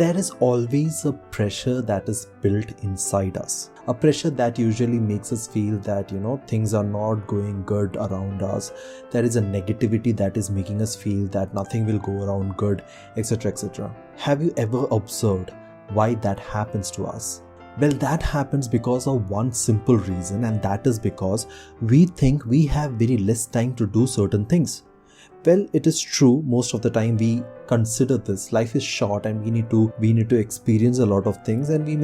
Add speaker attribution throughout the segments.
Speaker 1: There is always a pressure that is built inside us. A pressure that usually makes us feel that, things are not going good around us. There is a negativity that is making us feel that nothing will go around good, etc., etc. Have you ever observed why that happens to us? Well, that happens because of one simple reason, and that is because we think we have very less time to do certain things. Well, it is true, most of the time we consider this. Life is short and we need to experience a lot of things, and we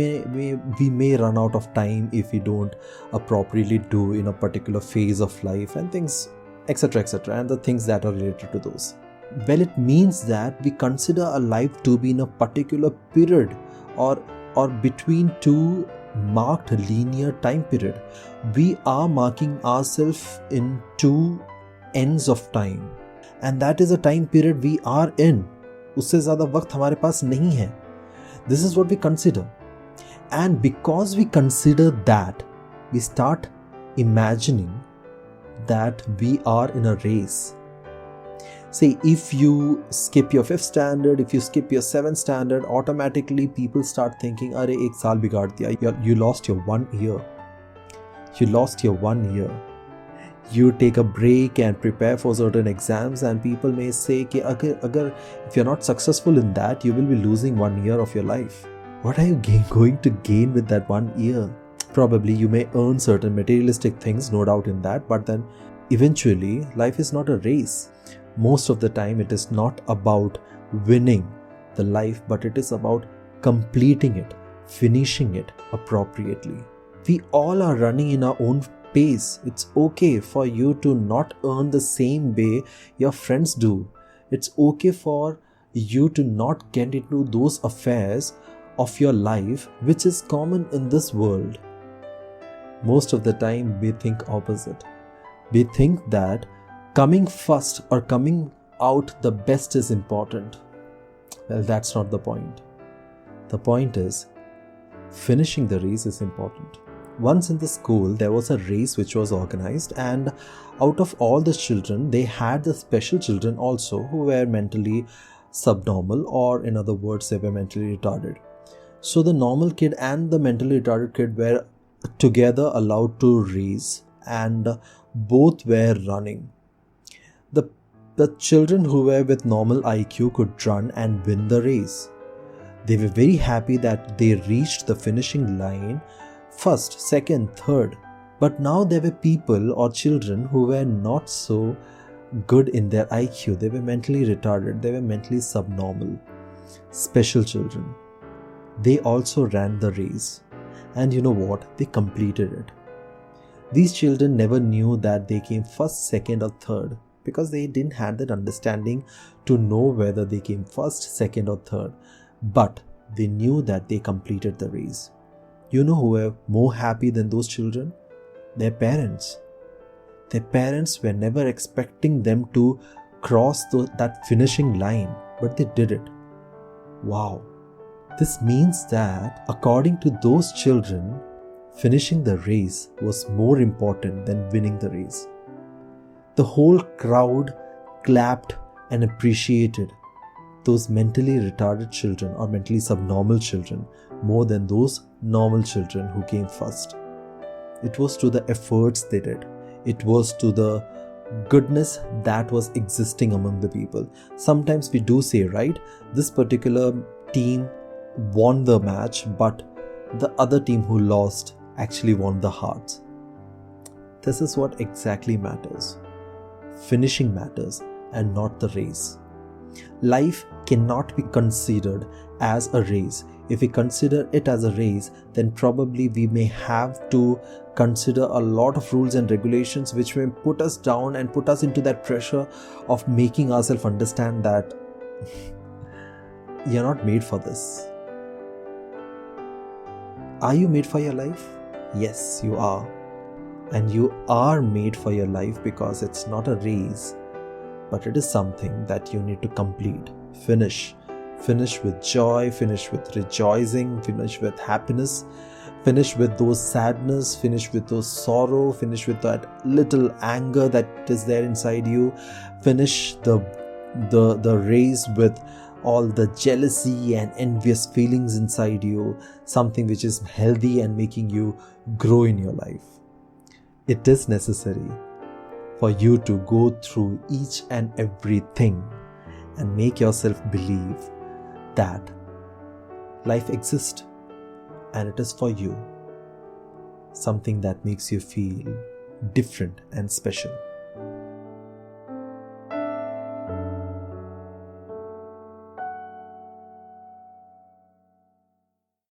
Speaker 1: may run out of time if we don't appropriately do in a particular phase of life and things, etc., etc., and the things that are related to those. Well, it means that we consider a life to be in a particular period or between two marked linear time period. We are marking ourselves in two ends of time, and that is a time period we are in. उससे ज़्यादा वक्त हमारे पास नहीं है. This is what we consider, and because we consider that, we start imagining that we are in a race. Say, if you skip your 5th standard, if you skip your 7th standard, automatically people start thinking, "अरे एक साल बिगाड़ दिया." You lost your 1 year. You lost your 1 year. You take a break and prepare for certain exams, and people may say कि अगर if you're not successful in that, you will be losing 1 year of your life. What are you going to gain with that 1 year? Probably you may earn certain materialistic things, no doubt in that, but then eventually life is not a race. Most of the time it is not about winning the life, but it is about completing it, finishing it appropriately. We all are running in our own pace. It's okay for you to not earn the same way your friends do. It's okay for you to not get into those affairs of your life which is common in this world. Most of the time we think opposite. We think that coming first or coming out the best is important. Well, that's not the point. The point is finishing the race is important. Once in the school, there was a race which was organized, and out of all the children, they had the special children also who were mentally subnormal, or in other words, they were mentally retarded. So the normal kid and the mentally retarded kid were together allowed to race, and both were running. The children who were with normal IQ could run and win the race. They were very happy that they reached the finishing line first, second, third. But now there were people or children who were not so good in their IQ. They were mentally retarded. They were mentally subnormal. Special children. They also ran the race. And you know what? They completed it. These children never knew that they came first, second or third, because they didn't have that understanding to know whether they came first, second or third. But they knew that they completed the race. You know who were more happy than those children? Their parents. Their parents were never expecting them to cross that finishing line, but they did it. Wow. This means that according to those children, finishing the race was more important than winning the race. The whole crowd clapped and appreciated those mentally retarded children or mentally subnormal children more than those normal children who came first. It was to the efforts they did. It was to the goodness that was existing among the people. Sometimes we do say, right, this particular team won the match, but the other team who lost actually won the hearts. This is what exactly matters. Finishing matters and not the race. Life cannot be considered as a race. If we consider it as a race, then probably we may have to consider a lot of rules and regulations which may put us down and put us into that pressure of making ourselves understand that you're not made for this. Are you made for your life? Yes, you are. And you are made for your life because it's not a race, but it is something that you need to complete, finish. Finish with joy, finish with rejoicing, finish with happiness, finish with those sadness, finish with those sorrow, finish with that little anger that is there inside you, finish the race with all the jealousy and envious feelings inside you, something which is healthy and making you grow in your life. It is necessary for you to go through each and everything and make yourself believe that life exists and it is for you, something that makes you feel different and special.